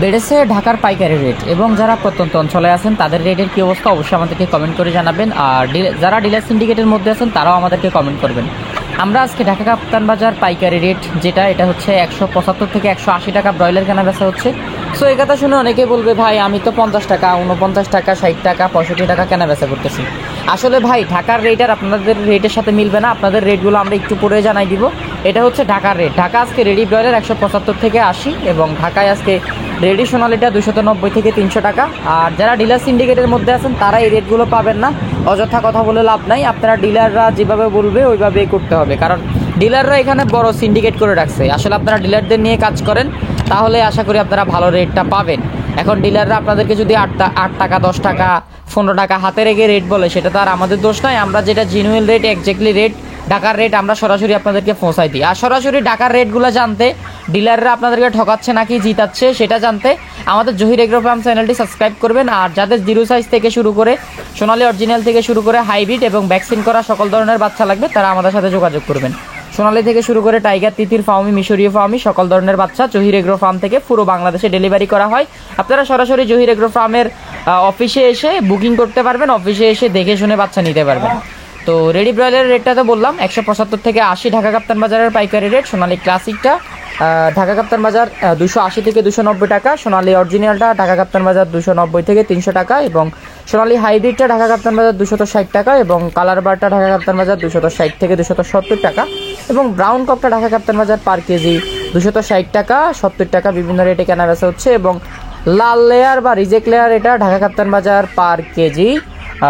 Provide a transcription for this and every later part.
বেড়েছে ঢাকার পাইকারি রেট, এবং যারা প্রত্যন্ত অঞ্চলে আছেন তাদের রেটের কী অবস্থা অবশ্যই আমাদেরকে কমেন্ট করে জানাবেন। আর যারা ডিলার সিন্ডিকেটের মধ্যে আছেন তারাও আমাদেরকে কমেন্ট করবেন। আমরা আজকে ঢাকা কাপ্তান বাজার পাইকারি রেট যেটা, এটা হচ্ছে 175 থেকে 180 টাকা ব্রয়লার কেনা বেচা হচ্ছে। সো এই কথা শুনে অনেকে বলবে, ভাই আমি তো 50 টাকা, 49 টাকা, 60 টাকা, 65 টাকা কেনা বেচা করতেছি। আসলে ভাই ঢাকার রেট আর আপনাদের রেটের সাথে মিলবে না। আপনাদের রেটগুলো আমরা একটু পরে জানাই দিব। এটা হচ্ছে ঢাকার রেট। ঢাকা আজকে রেডি ব্রয়লার 175 থেকে 80, এবং ঢাকায় আজকে রেডি সোনালিটা 290 থেকে 300 টাকা। আর যারা ডিলার সিন্ডিকেটের মধ্যে আছেন তারা এই রেটগুলো পাবেন না। অযথা কথা বলে লাভ নাই। আপনারা ডিলাররা যেভাবে বলবে ওইভাবেই করতে হবে, কারণ ডিলাররা এখানে বড় সিন্ডিকেট করে রাখছে। আসলে আপনারা ডিলারদের নিয়ে কাজ করেন তাহলে আশা করি আপনারা ভালো রেটটা পাবেন। এখন ডিলাররা আপনাদেরকে যদি 8 টাকা, 10 টাকা, 15 টাকা হাতে রেখে রেট বলে, সেটা তো আর আমাদের দোষ নয়। আমরা যেটা জেনুইন রেট, এক্স্যাক্টলি রেট, ঢাকার রেট আমরা সরাসরি আপনাদেরকে পৌঁছাই দিই। আর সরাসরি ঢাকার রেটগুলো জানতে, ডিলাররা আপনাদেরকে ঠকাচ্ছে নাকি জিতাচ্ছে সেটা জানতে আমাদের জহির এগ্রো ফার্ম চ্যানেলটি সাবস্ক্রাইব করবেন। আর যাদের জিরো সাইজ থেকে শুরু করে সোনালী অরিজিনাল থেকে শুরু করে হাইব্রিড এবং ভ্যাকসিন করা সকল ধরনের বাচ্চা লাগবে, তারা আমাদের সাথে যোগাযোগ করবেন। সোনালী থেকে শুরু করে টাইগার, তিতির, ফাউমি, মিশরীয় ফাউমি সকল ধরনের বাচ্চা জহির এগ্রো ফার্ম থেকে পুরো বাংলাদেশে ডেলিভারি করা হয়। আপনারা সরাসরি জহির এগ্রো ফার্মের অফিসে এসে বুকিং করতে পারবেন, অফিসে এসে দেখে শুনে বাচ্চা নিতে পারবেন। তো রেডি ব্রয়লারের রেটটা তো বললাম 175 থেকে 80 ঢাকা কাপ্তান বাজারের পাইকারি রেট। সোনালী ক্লাসিকটা ঢাকা কাপ্তান বাজার 280 থেকে 290 টাকা, সোনালী অরিজিনালটা ঢাকা কাপ্তান বাজার 290 থেকে 300 টাকা, এবং সোনালী হাইব্রিডটা ঢাকা কাপ্তান বাজার 260 টাকা, এবং কালার বারটা ঢাকা কাপ্তান বাজার 260 থেকে 270 টাকা, এবং ব্রাউন কপটা ঢাকা কাপ্তান বাজার পার কেজি 260 টাকা, 70 টাকা বিভিন্ন রেটে কেনা বেচা হচ্ছে। এবং লাল লেয়ার বা রিজেক্ট লেয়ার এটা ঢাকা কাপ্তান বাজার পার কেজি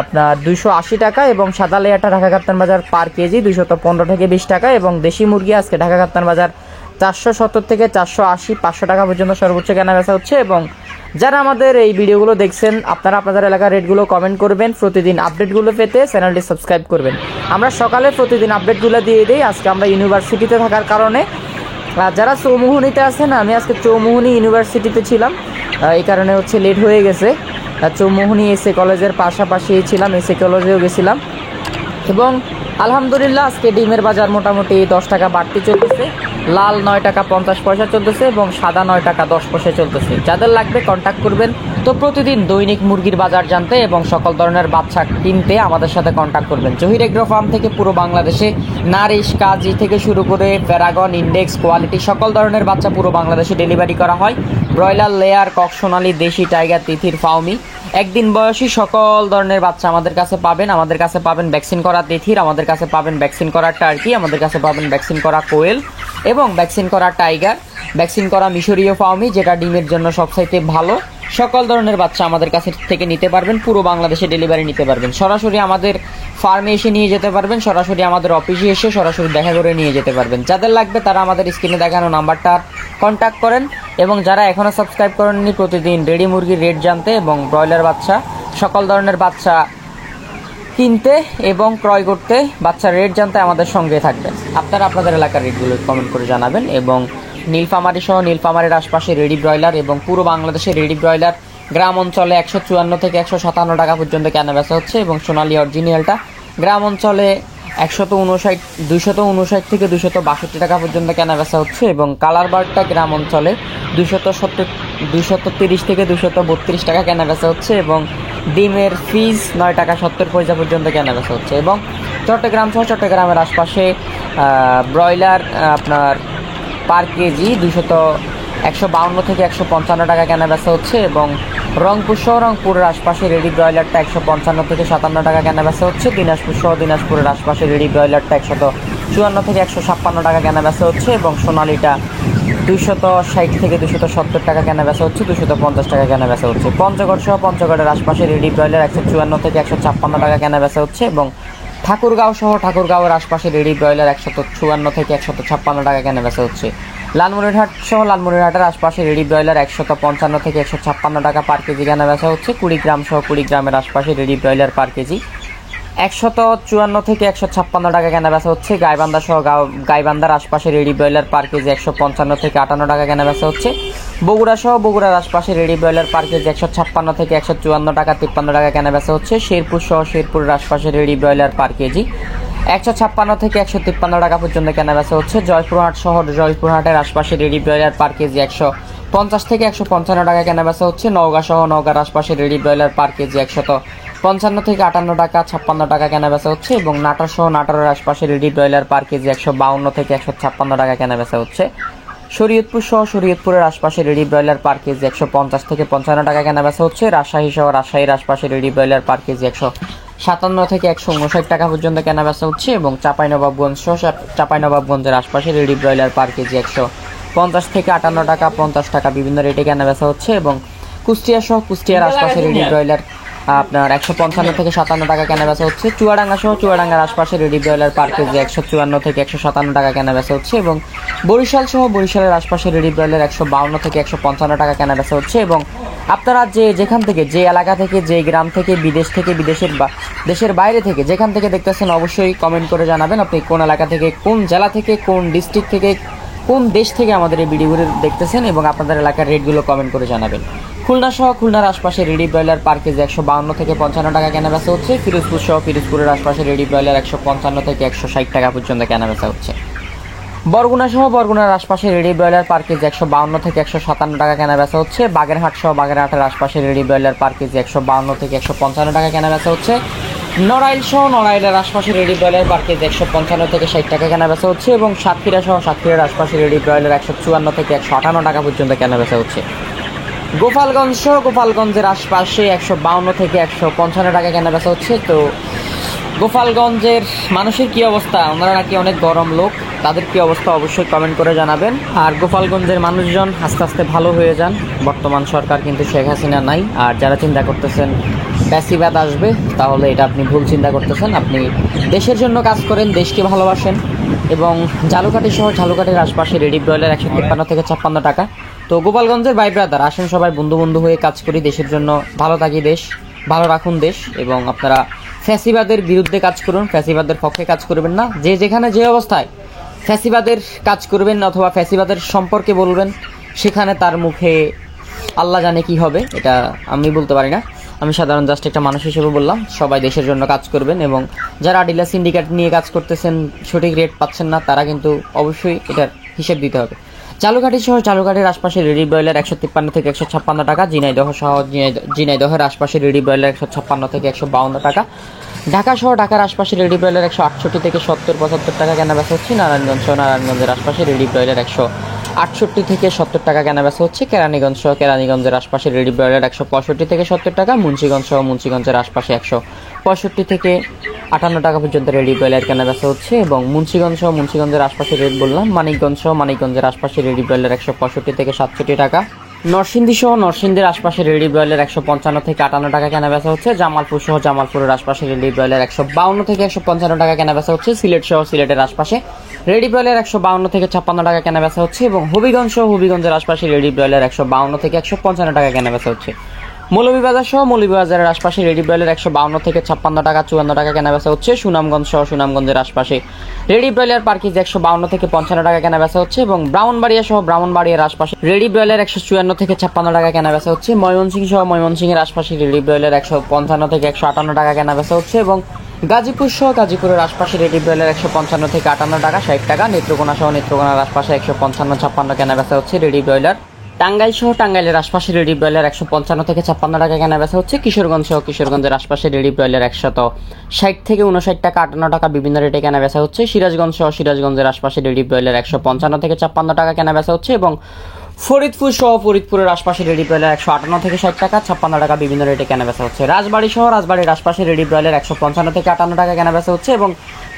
আপনার 280 টাকা, এবং সাদা লেয়ারটা ঢাকা কাপ্তান বাজার পার কেজি 215 থেকে 20 টাকা, এবং দেশি মুরগি আজকে ঢাকা কাপ্তান বাজার 470 থেকে 480, 500 টাকা পর্যন্ত সর্বোচ্চ কেনা বেচা হচ্ছে। এবং যারা আমাদের এই ভিডিওগুলো দেখছেন, আপনারা আপনাদের এলাকার রেটগুলো কমেন্ট করবেন। প্রতিদিন আপডেটগুলো পেতে চ্যানেলটি সাবস্ক্রাইব করবেন। আমরা সকালে প্রতিদিন আপডেটগুলো দিয়ে দিই। আজকে আমরা ইউনিভার্সিটিতে থাকার কারণে, যারা চৌমুহনীতে আছেন, আমি আজকে চৌমুহনী ইউনিভার্সিটিতে ছিলাম, এই কারণে হচ্ছে লেট হয়ে গেছে। চৌমুহনী এসএ কলেজের পাশাপাশি ছিলাম, এসএ কলেজেও গেছিলাম। এবং আলহামদুলিল্লাহ আজকে ডিমের বাজার মোটামুটি 10 টাকা বাড়তি চলতেছে। লাল 9 টাকা 50 পয়সা চলতেছে, এবং সাদা 9 টাকা 10 পয়সা চলতেছে। যাদের লাগবে কন্ট্যাক্ট করবেন। তো প্রতিদিন দৈনিক মুরগির বাজার জানতে এবং সকল ধরনের বাচ্চা কিনতে আমাদের সাথে কন্ট্যাক্ট করবেন। জহির এগ্রো ফার্ম থেকে পুরো বাংলাদেশে নারিশ, কাজি থেকে শুরু করে প্যারাগন, ইন্ডেক্স, কোয়ালিটি সকল ধরনের বাচ্চা পুরো বাংলাদেশে ডেলিভারি করা হয়। ব্রয়লার, লেয়ার, কক, সোনালী, দেশি, টাইগার, তিথির, ফাউমি, একদিন বয়সী সকল ধরনের বাচ্চা আমাদের কাছে পাবেন। আমাদের কাছে পাবেন ভ্যাকসিন করা তিথির, আমাদের কাছে পাবেন ভ্যাকসিন করা টার্কি, আমাদের কাছে পাবেন ভ্যাকসিন করা কোয়েল, এবং ভ্যাকসিন করা টাইগার, ভ্যাকসিন করা মিশরীয় ফাউমি যেটা ডিমের জন্য সবচাইতে ভালো। সকল ধরনের বাচ্চা আমাদের কাছে থেকে নিতে পারবেন, পুরো বাংলাদেশে ডেলিভারি নিতে পারবেন। সরাসরি আমাদের ফার্মে এসে নিয়ে যেতে পারবেন, সরাসরি আমাদের অফিসে এসে সরাসরি দেখা করে নিয়ে যেতে পারবেন। যাদের লাগবে তারা আমাদের স্ক্রিনে দেখানো নাম্বারটার কন্ট্যাক্ট করেন। এবং যারা এখনও সাবস্ক্রাইব করেননি, প্রতিদিন রেডি মুরগির রেট জানতে এবং ব্রয়লার বাচ্চা সকল ধরনের বাচ্চা কিনতে এবং ক্রয় করতে, বাচ্চার রেট জানতে আমাদের সঙ্গে থাকবেন। আপনারা আপনাদের এলাকার রেটগুলো কমেন্ট করে জানাবেন। এবং নীলফামারী সহ নীলফামারীর আশপাশে রেডি ব্রয়লার এবং পুরো বাংলাদেশে রেডি ব্রয়লার গ্রাম অঞ্চলে 154 থেকে 157 টাকা পর্যন্ত কেনা বেচা হচ্ছে। এবং সোনালী অরিজিনালটা গ্রাম অঞ্চলে 259 থেকে 262 টাকা পর্যন্ত কেনা বেচা হচ্ছে। এবং কালার বারটা গ্রাম অঞ্চলে 230 থেকে 232 টাকা কেনা বেচা হচ্ছে। এবং ডিমের ফিস 9 টাকা 70 পয়সা পর্যন্ত কেনা বেচা হচ্ছে। এবং চট্টগ্রাম সহ চট্টগ্রামের আশপাশে ব্রয়লার আপনার পার কেজি 152 থেকে 155 টাকা কেনা বেচা হচ্ছে। এবং রংপুর সহ রংপুরের আশপাশে রেডি ব্রয়লারটা 155 থেকে 57 টাকা কেনা বেচা হচ্ছে। দিনাজপুর সহ দিনাজপুরের আশপাশে রেডি ব্রয়লারটা 154 থেকে 156 টাকা কেনা বেচা হচ্ছে। এবং সোনালীটা 260 থেকে 270 টাকা কেনা বেচা হচ্ছে, 250 টাকা কেনা বেচা হচ্ছে। পঞ্চগড় সহ পঞ্চগড়ের আশপাশে রেডি ব্রয়লার 154 থেকে 156 টাকা কেনা বেচা হচ্ছে। এবং ঠাকুরগাঁও সহ ঠাকুরগাঁওয়ের আশপাশে রেডি ব্রয়লার 154 থেকে 156 টাকা কেনা বেচা হচ্ছে। লালমনিরহাট সহ লালমনিরহাটের আশপাশে রেডি ব্রয়লার 155 থেকে 156 টাকা পার কেজি কেনা বেচা হচ্ছে। কুড়িগ্রাম সহ কুড়িগ্রামের আশপাশে রেডি ব্রয়লার পার কেজি 154 থেকে 156 টাকা কেনা বেচা হচ্ছে। গাইবান্ধা সহ গাইবান্ধার আশপাশে রেডি ব্রয়লার পার কেজি 155 থেকে 58 টাকা কেনা বেচা হচ্ছে। বগুড়া সহ বগুড়ার আশপাশে রেডি ব্রয়লার পার কেজি 156 থেকে 154 টাকা 53 টাকা কেনা বেচা হচ্ছে। শেরপুর সহ শেরপুরের আশপাশে রেডি ব্রয়লার পার কেজি 156 থেকে 153 টাকা পর্যন্ত কেনা বেচা হচ্ছে। জয়পুরহাট শহর জয়পুরহাটের আশপাশে রেডি ব্রয়লার পার কেজি 50 থেকে 155 টাকা কেনা বেচা হচ্ছে। নওগাঁ সহ নওগাঁর আশপাশে রেডি ব্রয়লার পার কেজি 155 থেকে 58 টাকা 56 টাকা কেনা বেচা হচ্ছে এবং নাটোর সহ নাটোরের আশপাশে রেডি ব্রয়লার পার কেজি 152 থেকে 156 টাকা কেনা বেচা হচ্ছে। শরীয়তপুর সহ শরীয়তপুরের আশপাশে রেডি ব্রয়লার পার কেজি 150 থেকে 55 টাকা কেনা বেচা হচ্ছে। রাজশাহী সহ রাজশাহীর আশপাশে রেডি ব্রয়লার পার কেজি 157 থেকে 159 টাকা পর্যন্ত কেনা বেচা হচ্ছে এবং চাঁপাইনবাবগঞ্জ সহ চাঁপাইনবাবগঞ্জের আশপাশে রেডি ব্রয়লার পার কেজি 150 থেকে 58 টাকা 50 টাকা বিভিন্ন রেটে কেনা বেচা হচ্ছে এবং কুষ্টিয়া সহ কুষ্টিয়ার আশপাশে রেডি ব্রয়লার আপনার 155 থেকে 57 টাকা কেনা বেচা হচ্ছে। চুয়াডাঙ্গা সহ চুয়াডাঙ্গার আশপাশে রেডি ব্রয়লার পার কেজি 154 থেকে 157 টাকা কেনা বেচা হচ্ছে এবং বরিশাল সহ বরিশালের আশপাশে রেডি ব্রয়লার 152 থেকে 155 টাকা কেনা বেচা হচ্ছে এবং আপনারা যেখান থেকে যে এলাকা থেকে যে গ্রাম থেকে বিদেশ থেকে দেশের বাইরে থেকে যেখান থেকে দেখতেছেন অবশ্যই কমেন্ট করে জানাবেন আপনি কোন এলাকা থেকে, কোন জেলা থেকে, কোন ডিস্ট্রিক্ট থেকে, কোন দেশ থেকে আমাদের এই ভিডিওগুলো দেখতেছেন এবং আপনাদের এলাকার রেটগুলো কমেন্ট করে জানাবেন। খুলনা সহ খুলনার আশপাশে রেডি ব্রয়লার পার কেজি 152 থেকে 55 টাকা কেনা বেচা হচ্ছে। ফিরোজপুর সহ ফিরোজপুরের আশপাশে রেডি ব্রয়লার 155 থেকে 160 টাকা পর্যন্ত কেনা বেচা হচ্ছে। বরগুনা সহ বরগুনার আশপাশে রেডি ব্রয়লার পার কেজি 152 থেকে 157 টাকা কেনা বেচা হচ্ছে। বাগেরহাট সহ বাগেরহাটের আশপাশে রেডি ব্রয়লার পার কেজি 152 থেকে 155 টাকা কেনা বেচা হচ্ছে। নড়াইল সহ নড়াইলের আশপাশে রেডি ব্রয়লার পার কেজি 155 থেকে 60 টাকা কেনা বেচা হচ্ছে এবং সাতক্ষীরা সহ সাতক্ষীরার আশপাশে রেডি ব্রয়লার 154 থেকে 158 টাকা পর্যন্ত কেনা বেচা হচ্ছে। গোপালগঞ্জ সহ গোপালগঞ্জের আশপাশে 152 থেকে 155 টাকা কেনা বেচা হচ্ছে। তো গোপালগঞ্জের মানুষের কি অবস্থা? ওনারা নাকি অনেক গরম লোক, তাদের কি অবস্থা অবশ্যই কমেন্ট করে জানাবেন। আর গোপালগঞ্জের মানুষজন আস্তে আস্তে ভালো হয়ে যান, বর্তমান সরকার কিন্তু শেখ হাসিনা নাই। আর যারা চিন্তা করতেছেন ফ্যাসিবাদ আসবে, তাহলে এটা আপনি ভুল চিন্তা করতেছেন। আপনি দেশের জন্য কাজ করেন, দেশকে ভালোবাসেন এবং ঝালুকাঠি সহ ঝালুকাঠির আশপাশে রেডি ব্রয়লার 153 থেকে 56 টাকা। তো গোপালগঞ্জের ভাই ব্রাদার আসেন সবাই বন্ধু বন্ধু হয়ে কাজ করি, দেশের জন্য ভালো থাকি, দেশ ভালো রাখুন দেশ। এবং আপনারা ফ্যাসিবাদের বিরুদ্ধে কাজ করুন, ফ্যাসিবাদের পক্ষে কাজ করবেন না। যে যেখানে যে অবস্থায় ফ্যাসিবাদের কাজ করবেন অথবা ফ্যাসিবাদের সম্পর্কে বলবেন, সেখানে তার মুখে আল্লাহ জানে কি হবে, এটা আমি বলতে পারি না। আমি সাধারণ জাস্ট একটা মানুষ হিসেবে বললাম, সবাই দেশের জন্য কাজ করবেন এবং যারা ডিলার সিন্ডিকেট নিয়ে কাজ করতেছেন, সঠিক রেট পাচ্ছেন না, তারা কিন্তু অবশ্যই এটার হিসেব দিতে হবে। চালুকাঠি সহ চালুকাঠির আশপাশে রেডি ব্রয়লার 153 থেকে 156 টাকা। ঝিনাইদহ সহ ঝিনাইদহের আশপাশে রেডি ব্রয়লার 156 থেকে 152 টাকা। ঢাকা সহ ঢাকার আশপাশে রেডি ব্রয়লার 168 থেকে 70-75 টাকা কেনা বেচা হচ্ছে। নারায়ণগঞ্জ সহ নারায়ণগঞ্জের আশপাশে রেডি ব্রয়লার 168 থেকে 70 টাকা কেনা বেচা হচ্ছে। কেরানীগঞ্জ সহ কেরানীগঞ্জের আশপাশে রেডি ব্রয়লার 165 থেকে 70 টাকা। মুন্সিগঞ্জ সহ মুন্সিগঞ্জের আশপাশে 165 থেকে 58 টাকা পর্যন্ত রেডি ব্রয়লার কেনা বেচা হচ্ছে এবং মুন্সিগঞ্জ সহ মুন্সিগঞ্জের আশপাশে রেট বললাম। মানিকগঞ্জ সহ মানিকগঞ্জের আশপাশে রেডি ব্রয়লার 165 থেকে 67 টাকা। নরসিংদী সহ নরসিংদীর আশপাশে রেডি ব্রয়লার 155 থেকে 58 টাকা কেনা বেচা হচ্ছে। জামালপুর সহ জামালপুরের আশপাশে রেডি ব্রয়লার 152 থেকে 155 টাকা কেনা বেচা হচ্ছে। সিলেট সহ সিলেটের আশপাশে রেডি ব্রয়লার 152 থেকে 56 টাকা কেনা বেচা হচ্ছে এবং হবিগঞ্জ সহ হবিগঞ্জের আশপাশে রেডি ব্রয়লার 152 থেকে 155 টাকা কেনা বেচা হচ্ছে। মৌলভীবাজার সহ মৌলভীবাজারের আশপাশে রেডি ব্রয়লার 152 থেকে 56 টাকা 54 টাকা কেনা বেচা হচ্ছে। সুনামগঞ্জ সহ সুনামগঞ্জের আশপাশে রেডি ব্রয়লার পার কেজি 152 থেকে 55 টাকা কেনা বেচা হচ্ছে এবং ব্রাহ্মণবাড়িয়া সহ ব্রাহ্মণবাড়িয়ার আশপাশে রেডি ব্রয়লার 154 থেকে 56 টাকা কেনা বেচা হচ্ছে। ময়মনসিংহ সহ ময়মনসিংহের আশপাশে রেডি ব্রয়লার 155 থেকে 158 টাকা কেনা বেচা হচ্ছে এবং গাজীপুর সহ গাজীপুরের আশপাশে রেডি ব্রয়লার 155 থেকে 58 টাকা 60 টাকা। নেত্রকোনা সহ নেত্রকোনার আশপাশে 155-56 কেনা বেচা হচ্ছে রেডি ব্রয়লার। টাঙ্গাইল সহ টাঙ্গাইলের আশপাশে রেডি ব্রয়লার 155 থেকে 56 টাকা কেনা বেচা হচ্ছে। কিশোরগঞ্জ সহ কিশোরগঞ্জের আশপাশে রেডি ব্রয়লার 160 থেকে 59 টাকা 58 টাকা বিভিন্ন রেটে কেনা বেচা হচ্ছে। সিরাজগঞ্জ সহ সিরাজগঞ্জের আশপাশে রেডি ব্রয়লার 155 থেকে 56 টাকা কেনা বেচা হচ্ছে এবং ফরিদপুর সহ ফরিদপুরের আশপাশে রেডি ব্রয়লার 158 থেকে 60 টাকা 56 টাকা বিভিন্ন রেটে কেনা বেচা হচ্ছে। রাজবাড়ী সহ রাজবাড়ির আশপাশে রেডি ব্রয়লার 155 থেকে 58 টাকা কেনা বেচা হচ্ছে এবং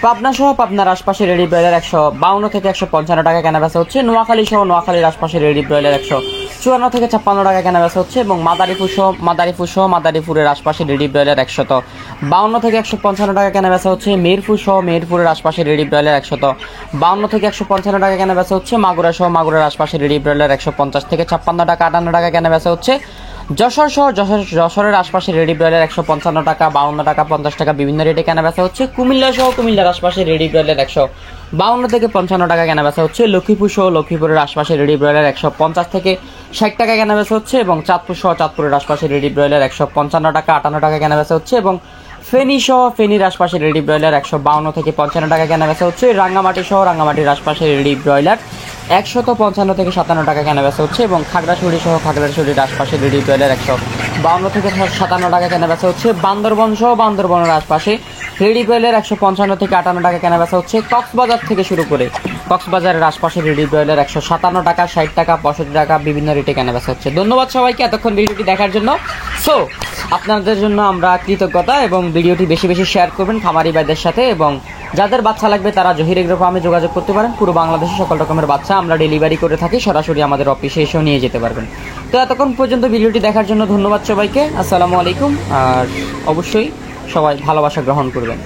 পাবনা সহ পাবনার আশপাশে রেডি ব্রয়লার 152 থেকে 155 টাকা কেনা বেচা হচ্ছে। নোয়াখালী সহ নোয়াখালীর আশপাশে রেডি ব্রয়লার 154 থেকে 56 টাকা কেনা বেচা হচ্ছে এবং মাদারীপুর সহ মাদারীপুরের আশপাশে রেডি ব্রয়লার 152 থেকে 155 টাকা কেনা বেচা হচ্ছে। মেহেরপুর সহ মেহেরপুরের আশপাশে রেডি ব্রয়লার 152 থেকে 155 টাকা কেনা বেচা হচ্ছে। মাগুরা সহ মাগুরার আশপাশে রেডি ব্রয়লার 150 থেকে 56 টাকা 58 টাকা কেনা বেচা হচ্ছে। যশোর সহ যশোরের আশপাশে রেডি ব্রয়লার 155 টাকা 52 টাকা 50 টাকা বিভিন্ন রেটে কেনা বেচা হচ্ছে। কুমিল্লা সহ কুমিল্লার আশপাশে রেডি ব্রয়লার 152 থেকে 55 টাকা কেনা বেচা হচ্ছে। লক্ষ্মীপুর সহ লক্ষ্মীপুরের আশপাশে রেডি ব্রয়লার 150 থেকে 60 টাকা কেনা বেচা হচ্ছে এবং চাঁদপুর সহ চাঁদপুরের আশপাশে রেডি ব্রয়লার 155 টাকা 58 টাকা কেনা বেচা হচ্ছে এবং ফেনী সহ ফেনীর আশপাশে রেডি ব্রয়লার 152 থেকে 55 টাকা কেনা বেচা হচ্ছে। রাঙ্গামাটি সহ রাঙ্গামাটির আশপাশে রেডি ব্রয়লার 155 থেকে 57 টাকা কেনাবেচা হচ্ছে এবং খাগড়াছড়ি সহ খাগড়াছড়ির আশপাশে রেডি টু ওয়্যারের 152 থেকে 57 টাকা কেনাবেচা হচ্ছে। বান্দরবন সহ বান্দরবনের আশপাশে রেডি টু ওয়্যারের 155 থেকে 58 টাকা কেনাবেচা হচ্ছে। কক্সবাজার থেকে শুরু করে কক্সবাজারের আশপাশে রেডি টু ওয়্যারের 157 টাকা, 60 টাকা, 65 টাকা বিভিন্ন রেটে কেনাবেচা হচ্ছে। ধন্যবাদ সবাইকে এতক্ষণ ভিডিওটি দেখার জন্য। সো আপনাদের জন্য আমরা কৃতজ্ঞতা, এবং ভিডিওটি বেশি বেশি শেয়ার করবেন খামারি ভাইদের সাথে, এবং যাদের বাচ্চা লাগবে তারা জহির এগ্রো ফার্মে যোগাযোগ করতে পারেন। পুরো বাংলাদেশে সকল রকমের বাচ্চা আমরা ডেলিভারি করে থাকি, সরাসরি আমাদের অফিসে এসেও নিয়ে যেতে পারবেন। তো এতক্ষণ পর্যন্ত ভিডিওটি দেখার জন্য ধন্যবাদ সবাইকে। আসসালামু আলাইকুম। আর অবশ্যই সবাই ভালোবাসা গ্রহণ করবেন।